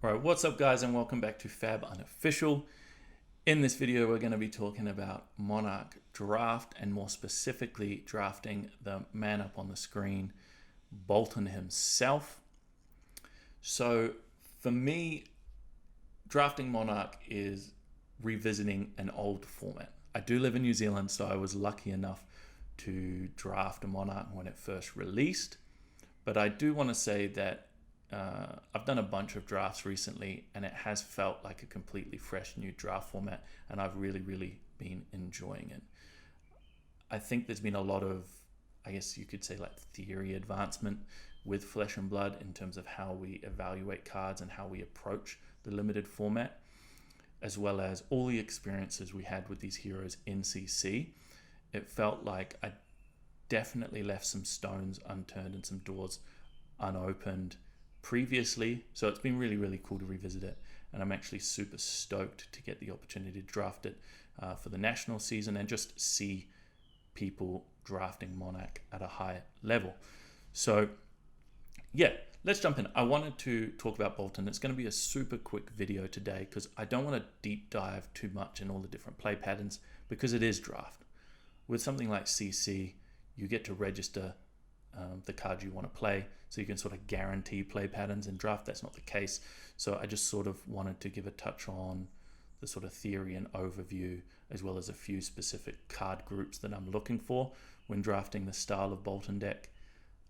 Alright, what's up guys and welcome back to Fab Unofficial. In this video we're going to be talking about Monarch draft and more specifically drafting the man up on the screen, Boltyn himself. So for me, drafting Monarch is revisiting an old format. I do live in New Zealand, so I was lucky enough to draft a Monarch when it first released, but I do want to say that I've done a bunch of drafts recently and it has felt like a completely fresh new draft format, and I've really been enjoying it. I think there's been a lot of, I guess you could say, like theory advancement with Flesh and Blood in terms of how we evaluate cards and how we approach the limited format, as well as all the experiences we had with these heroes in CC. It felt like I definitely left some stones unturned and some doors unopened previously, so it's been really cool to revisit it, and I'm actually super stoked to get the opportunity to draft it for the national season and just see people drafting Monarch at a high level. So yeah, let's jump in. I wanted to talk about Boltyn. It's going to be a super quick video today because I don't want to deep dive too much in all the different play patterns because it is draft. With something like CC, you get to register the cards you want to play, so you can sort of guarantee play patterns. In draft that's not the case, so I just sort of wanted to give a touch on the sort of theory and overview, as well as a few specific card groups that I'm looking for when drafting the style of Boltyn deck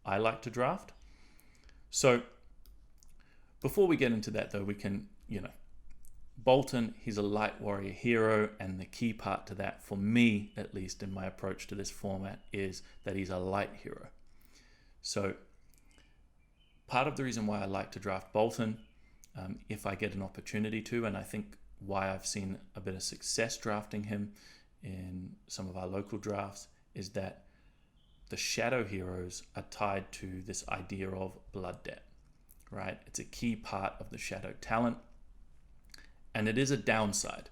I like to draft. So before we get into that though, we can, Boltyn, he's a light warrior hero, and the key part to that, for me at least in my approach to this format, is that he's a light hero. So part of the reason why I like to draft Boltyn, if I get an opportunity to, and I think why I've seen a bit of success drafting him in some of our local drafts, is that the shadow heroes are tied to this idea of blood debt, right? It's a key part of the shadow talent, and it is a downside.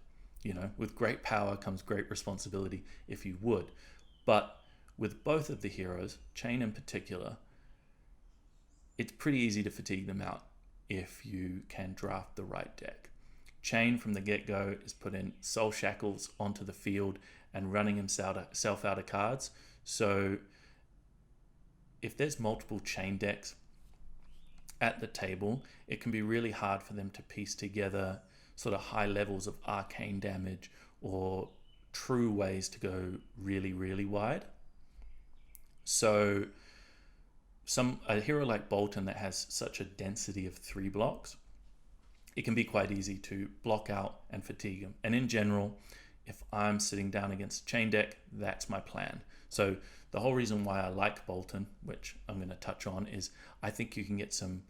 With great power comes great responsibility, if you would. But with both of the heroes, Chain in particular, it's pretty easy to fatigue them out if you can draft the right deck. Chain from the get-go is putting soul shackles onto the field and running himself out of cards. So if there's multiple Chain decks at the table, it can be really hard for them to piece together sort of high levels of arcane damage or true ways to go really wide. So a hero like Boltyn that has such a density of 3 blocks, it can be quite easy to block out and fatigue him. And in general, if I'm sitting down against a Chain deck, that's my plan. So the whole reason why I like Boltyn, which I'm going to touch on, is I think you can get some,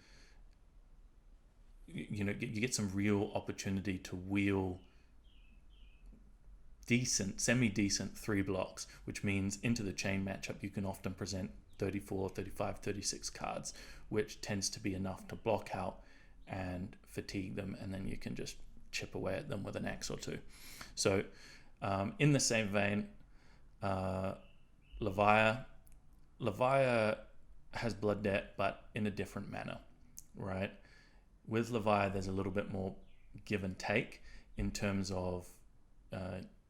you get some real opportunity to wheel semi-decent 3 blocks, which means into the Chain matchup you can often present 34, 35, 36 cards, which tends to be enough to block out and fatigue them, and then you can just chip away at them with an axe or two. So in the same vein, Leviah has blood debt, but in a different manner, right? With Leviah there's a little bit more give and take in terms of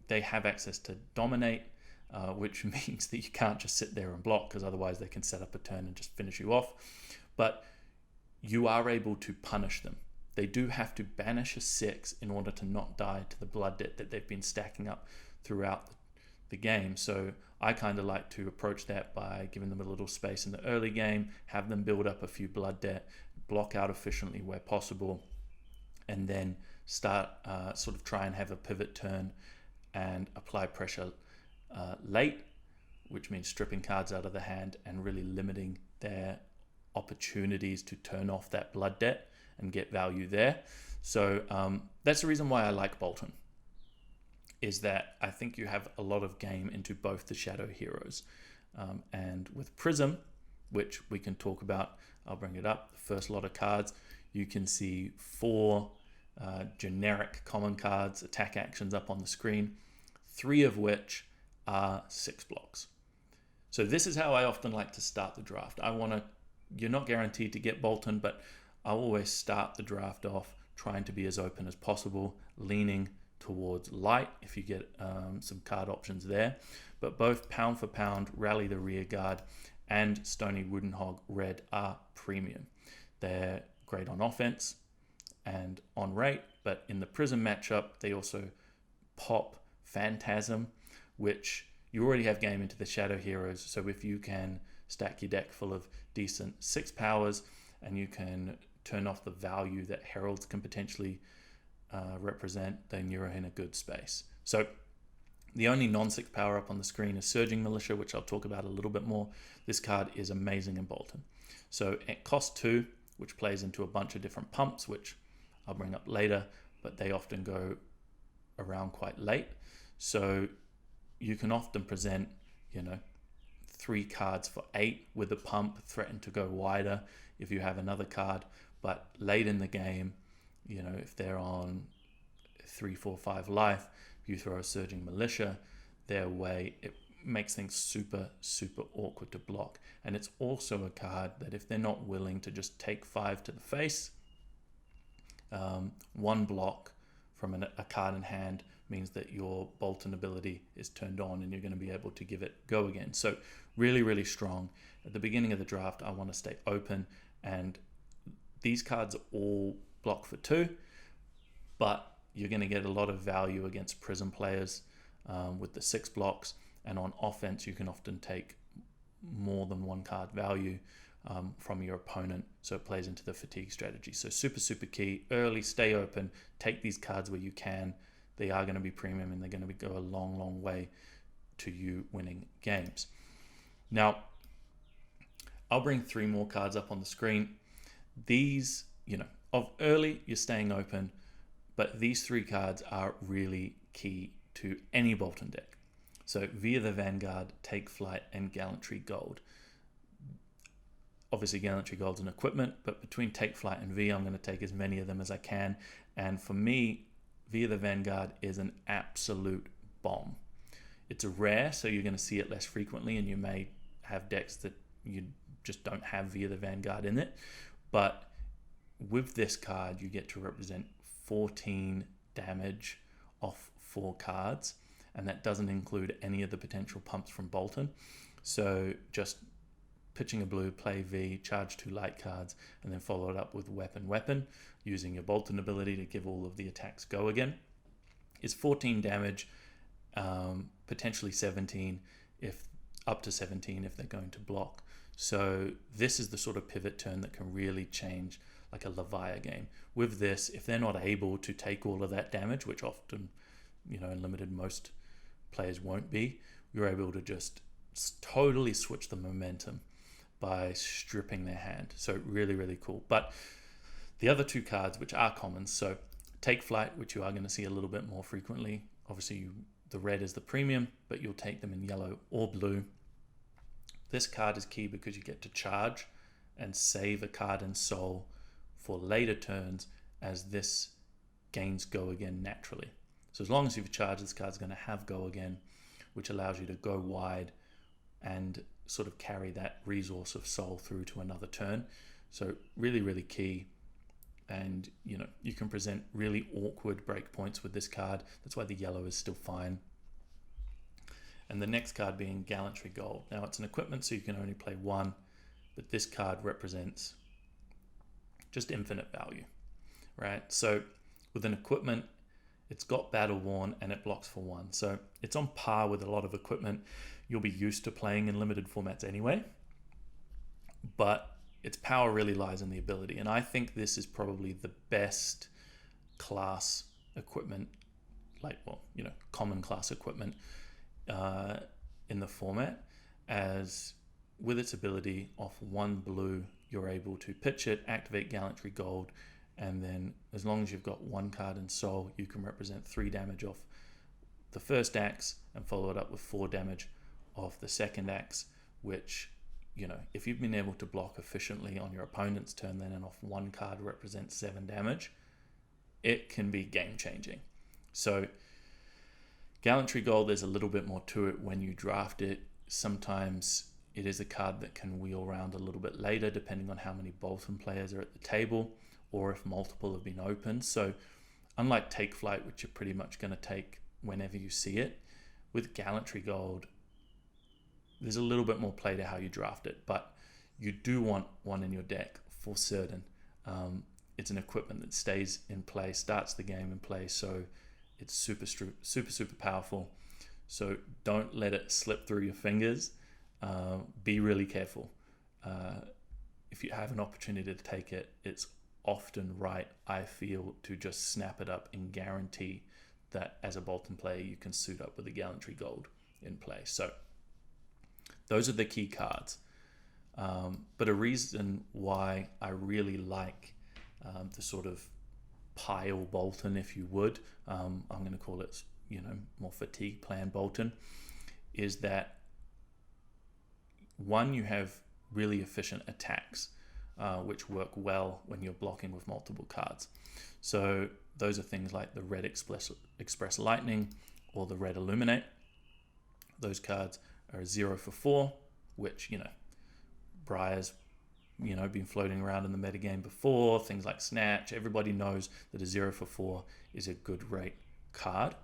they have access to dominate, which means that you can't just sit there and block, because otherwise they can set up a turn and just finish you off. But you are able to punish them. They do have to banish a 6 in order to not die to the blood debt that they've been stacking up throughout the game. So I kind of like to approach that by giving them a little space in the early game, have them build up a few blood debt, block out efficiently where possible, and then start sort of try and have a pivot turn and apply pressure late, which means stripping cards out of the hand and really limiting their opportunities to turn off that blood debt and get value there. So that's the reason why I like Boltyn, is that I think you have a lot of game into both the shadow heroes. And with Prism, which we can talk about, I'll bring it up, the first lot of cards, you can see 4 generic common cards, attack actions up on the screen, 3 of which are 6 blocks. So this is how I often like to start the draft. You're not guaranteed to get Boltyn, but I'll always start the draft off trying to be as open as possible, leaning towards light if you get some card options there. But both Pound for Pound, Rally the Rearguard, and Stony Wooden Hog Red are premium. They're great on offense and on rate, but in the Prism matchup, they also pop Phantasm, which you already have game into the Shadow Heroes. So if you can stack your deck full of decent 6 powers and you can turn off the value that Heralds can potentially represent, then you're in a good space. So the only non-6 power up on the screen is Surging Militia, which I'll talk about a little bit more. This card is amazing in Boltyn. So it costs 2, which plays into a bunch of different pumps, which I'll bring up later, but they often go around quite late. So you can often present, 3 cards for 8 with a pump, threaten to go wider if you have another card. But late in the game, if they're on 3, 4, 5 life, you throw a Surging Militia their way, it makes things super, super awkward to block. And it's also a card that if they're not willing to just take 5 to the face, 1 block from a card in hand means that your Boltyn ability is turned on and you're going to be able to give it go again. So really, really strong. At the beginning of the draft, I want to stay open, and these cards are all block for 2, but you're going to get a lot of value against Prism players with the 6 blocks, and on offense you can often take more than 1 card value from your opponent, so it plays into the fatigue strategy. So super, super key. Early, stay open, take these cards where you can. They are going to be premium and they're going to go a long, long way to you winning games. Now, I'll bring 3 more cards up on the screen. These, of early, you're staying open, but these 3 cards are really key to any Boltyn deck. So Via the Vanguard, Take Flight, and Gallantry Gold. Obviously, Gallantry Gold's an equipment, but between Take Flight and Via, I'm going to take as many of them as I can. And for me, Via the Vanguard is an absolute bomb. It's a rare, so you're going to see it less frequently, and you may have decks that you just don't have Via the Vanguard in it. But with this card, you get to represent 14 damage off 4 cards, and that doesn't include any of the potential pumps from Boltyn. So just pitching a blue, play V, charge 2 light cards, and then follow it up with weapon, using your Boltyn ability to give all of the attacks go again. Is 14 damage, potentially 17, up to 17 if they're going to block. So this is the sort of pivot turn that can really change like a Levia game. With this, if they're not able to take all of that damage, which often, in limited most players won't be, you're able to just totally switch the momentum by stripping their hand. So really, really cool. But the other 2 cards, which are common, so Take Flight, which you are going to see a little bit more frequently. Obviously, the red is the premium, but you'll take them in yellow or blue. This card is key because you get to charge and save a card in Soul for later turns as this gains go again naturally. So as long as you've charged, this card's going to have go again, which allows you to go wide and sort of carry that resource of Soul through to another turn. So really, really key. And you can present really awkward breakpoints with this card. That's why the yellow is still fine. And the next card being Gallantry Gold. Now it's an equipment, so you can only play 1, but this card represents just infinite value, right? So with an equipment, it's got Battle Worn and it blocks for 1. So it's on par with a lot of equipment you'll be used to playing in limited formats anyway. But its power really lies in the ability. And I think this is probably the best class equipment, common class equipment in the format, as with its ability off 1 blue, you're able to pitch it, activate Gallantry Gold, and then as long as you've got 1 card in Soul, you can represent 3 damage off the first axe and follow it up with 4 damage off the second axe, which, if you've been able to block efficiently on your opponent's turn, then and off 1 card represents 7 damage, it can be game changing. So Gallantry Gold, there's a little bit more to it when you draft it. Sometimes it is a card that can wheel around a little bit later, depending on how many Boltyn players are at the table. or if multiple have been opened. So unlike Take Flight, which you're pretty much going to take whenever you see it, with Gallantry Gold, there's a little bit more play to how you draft it, but you do want one in your deck for certain. It's an equipment that stays in play, starts the game in play, so it's super powerful. So don't let it slip through your fingers. Be really careful. If you have an opportunity to take it, it's often right, I feel, to just snap it up and guarantee that as a Boltyn player you can suit up with the Gallantry Gold in play. So those are the key cards. But a reason why I really like the sort of pile Boltyn, if you would, I'm going to call it, more fatigue plan Boltyn, is that one, you have really efficient attacks, which work well when you're blocking with multiple cards. So those are things like the red Express Lightning or the red Illuminate. Those cards are 0 for 4, which, Briar's, been floating around in the metagame before. Things like Snatch, everybody knows that a 0 for 4 is a good rate card.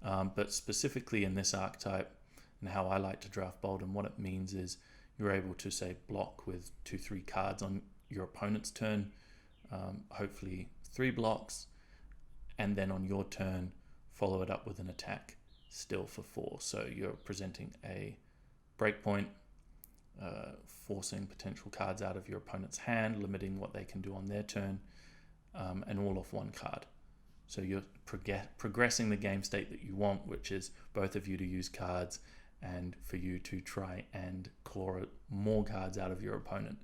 But specifically in this archetype, and how I like to draft Boltyn, what it means is you're able to, say, block with 2-3 cards on your opponent's turn, hopefully 3 blocks, and then on your turn follow it up with an attack still for 4. So you're presenting a breakpoint, forcing potential cards out of your opponent's hand, limiting what they can do on their turn, and all off one card. So you're progressing the game state that you want, which is both of you to use cards and for you to try and claw more cards out of your opponent.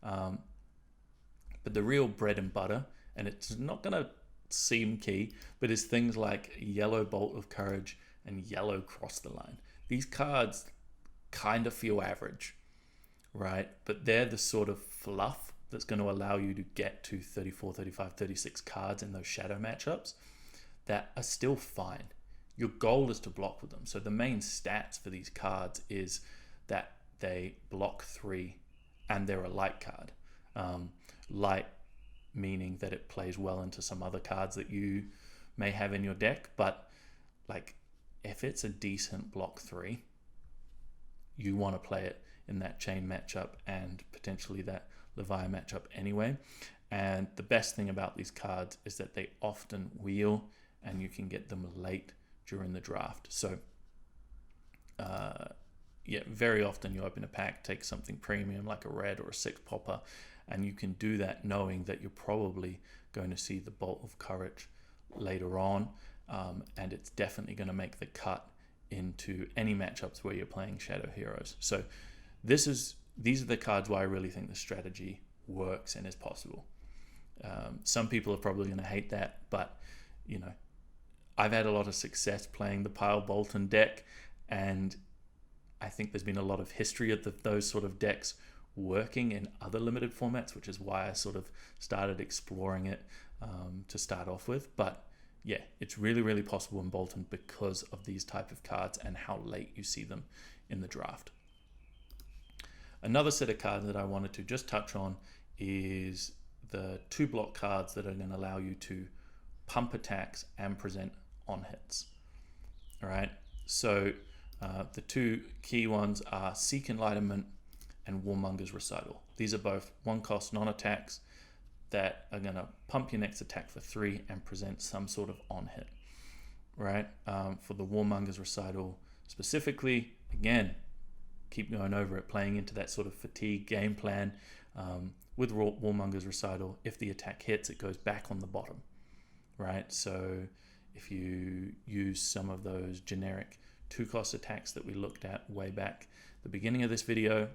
But the real bread and butter, and it's not going to seem key, but is things like yellow Bolt of Courage and yellow Cross the Line. These cards kind of feel average, right? But they're the sort of fluff that's going to allow you to get to 34, 35, 36 cards in those shadow matchups that are still fine. Your goal is to block with them. So the main stats for these cards is that they block 3 and they're a light card. Light meaning that it plays well into some other cards that you may have in your deck, but like if it's a decent block 3, you want to play it in that chain matchup and potentially that Leviathan matchup anyway. And the best thing about these cards is that they often wheel and you can get them late during the draft. So very often you open a pack, take something premium like a red or a 6 popper, and you can do that knowing that you're probably going to see the Bolt of Courage later on, and it's definitely going to make the cut into any matchups where you're playing Shadow Heroes. So these are the cards where I really think the strategy works and is possible. Some people are probably going to hate that, but I've had a lot of success playing the Pile Boltyn deck, and I think there's been a lot of history of those sort of decks working in other limited formats, which is why I sort of started exploring it to start off with. But yeah, it's really, really possible in Boltyn because of these type of cards and how late you see them in the draft. Another set of cards that I wanted to just touch on is the 2 block cards that are going to allow you to pump attacks and present on hits. All right, so the 2 key ones are Seek Enlightenment and Warmonger's Recital. These are both 1-cost non-attacks that are going to pump your next attack for 3 and present some sort of on-hit, right? For the Warmonger's Recital specifically, again, keep going over it, playing into that sort of fatigue game plan. With Warmonger's Recital, if the attack hits, it goes back on the bottom, right? So if you use some of those generic 2-cost attacks that we looked at way back the beginning of this video,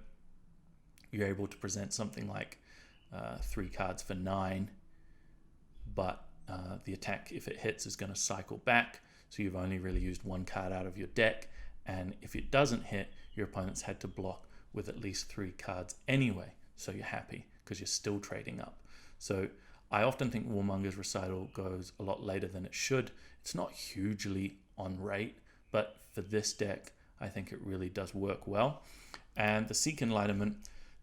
you're able to present something like 3 cards for 9, but the attack, if it hits, is going to cycle back, so you've only really used 1 card out of your deck, and if it doesn't hit, your opponent's had to block with at least 3 cards anyway, so you're happy because you're still trading up. So I often think Warmonger's Recital goes a lot later than it should. It's not hugely on rate, but for this deck, I think it really does work well. And the Seek Enlightenment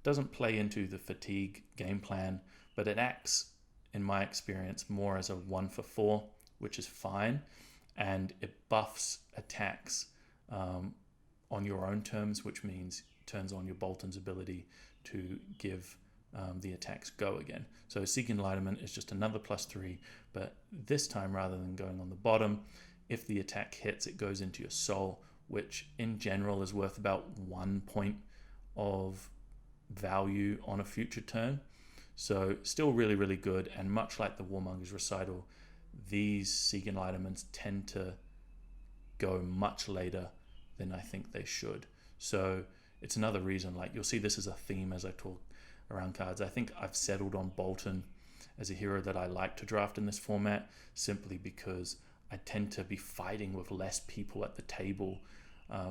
doesn't play into the fatigue game plan, but it acts in my experience, more as a 1-for-4, which is fine, and it buffs attacks on your own terms, which means turns on your Boltyn's ability to give the attacks go again. So Seek Enlightenment is just another +3, but this time, rather than going on the bottom, if the attack hits, it goes into your soul, which in general is worth about 1 point of value on a future turn. So still really, really good. And much like the Warmonger's Recital, these Seek Enlightenments tend to go much later than I think they should. So it's another reason, like, you'll see this as a theme as I talk around cards. I think I've settled on Boltyn as a hero that I like to draft in this format, simply because I tend to be fighting with less people at the table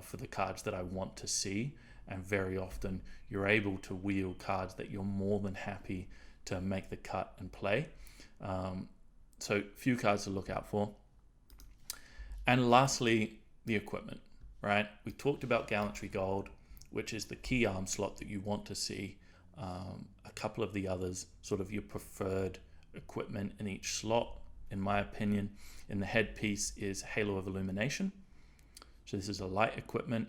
for the cards that I want to see. And very often you're able to wield cards that you're more than happy to make the cut and play. So few cards to look out for. And lastly, the equipment, right? We talked about Gallantry Gold, which is the key arm slot that you want to see. A couple of the others, sort of your preferred equipment in each slot, in my opinion. In the headpiece is Halo of Illumination. So this is a light equipment.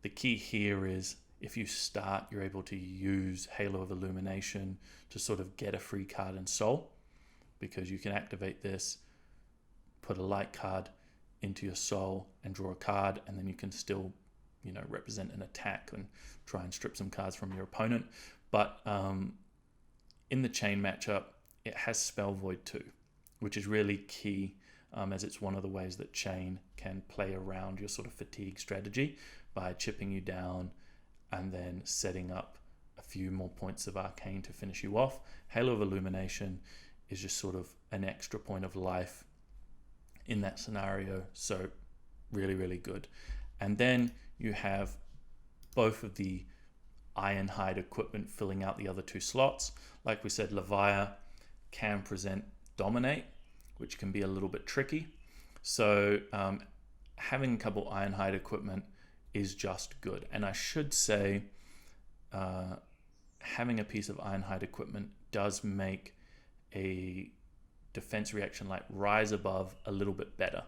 The key here is if you start, you're able to use Halo of Illumination to sort of get a free card in Soul, because you can activate this, put a light card into your Soul and draw a card, and then you can still, represent an attack and try and strip some cards from your opponent. But in the Chain matchup, it has Spell Void too, which is really key, as it's one of the ways that Chain can play around your sort of fatigue strategy by chipping you down and then setting up a few more points of Arcane to finish you off. Halo of Illumination is just sort of an extra point of life in that scenario, so really, really good. And then you have both of the Ironhide equipment filling out the other two slots. Like we said, Leviah can present Dominate, which can be a little bit tricky. So having a couple Ironhide equipment is just good. And I should say having a piece of Ironhide equipment does make a defense reaction like Rise Above a little bit better,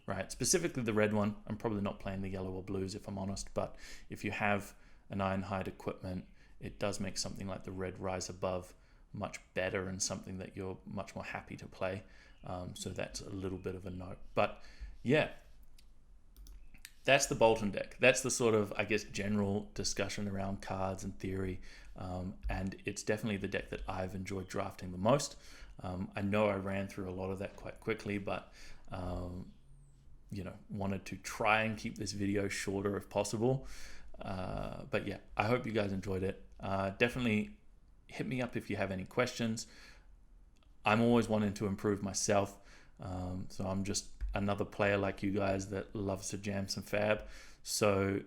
right? Specifically the red one. I'm probably not playing the yellow or blues if I'm honest, but if you have an Ironhide equipment, it does make something like the red Rise Above much better and something that you're much more happy to play. So that's a little bit of a note. But yeah, that's the Boltyn deck. That's the sort of, I guess, general discussion around cards and theory. And it's definitely the deck that I've enjoyed drafting the most. I know I ran through a lot of that quite quickly, but wanted to try and keep this video shorter if possible. But yeah, I hope you guys enjoyed it. Definitely hit me up if you have any questions. I'm always wanting to improve myself. So I'm just another player like you guys that loves to jam some fab. So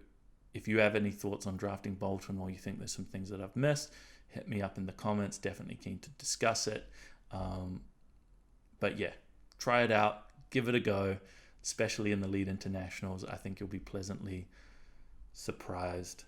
if you have any thoughts on drafting Boltyn, or you think there's some things that I've missed, hit me up in the comments. Definitely keen to discuss it. But yeah, try it out, give it a go, especially in the lead internationals. I think you'll be pleasantly surprised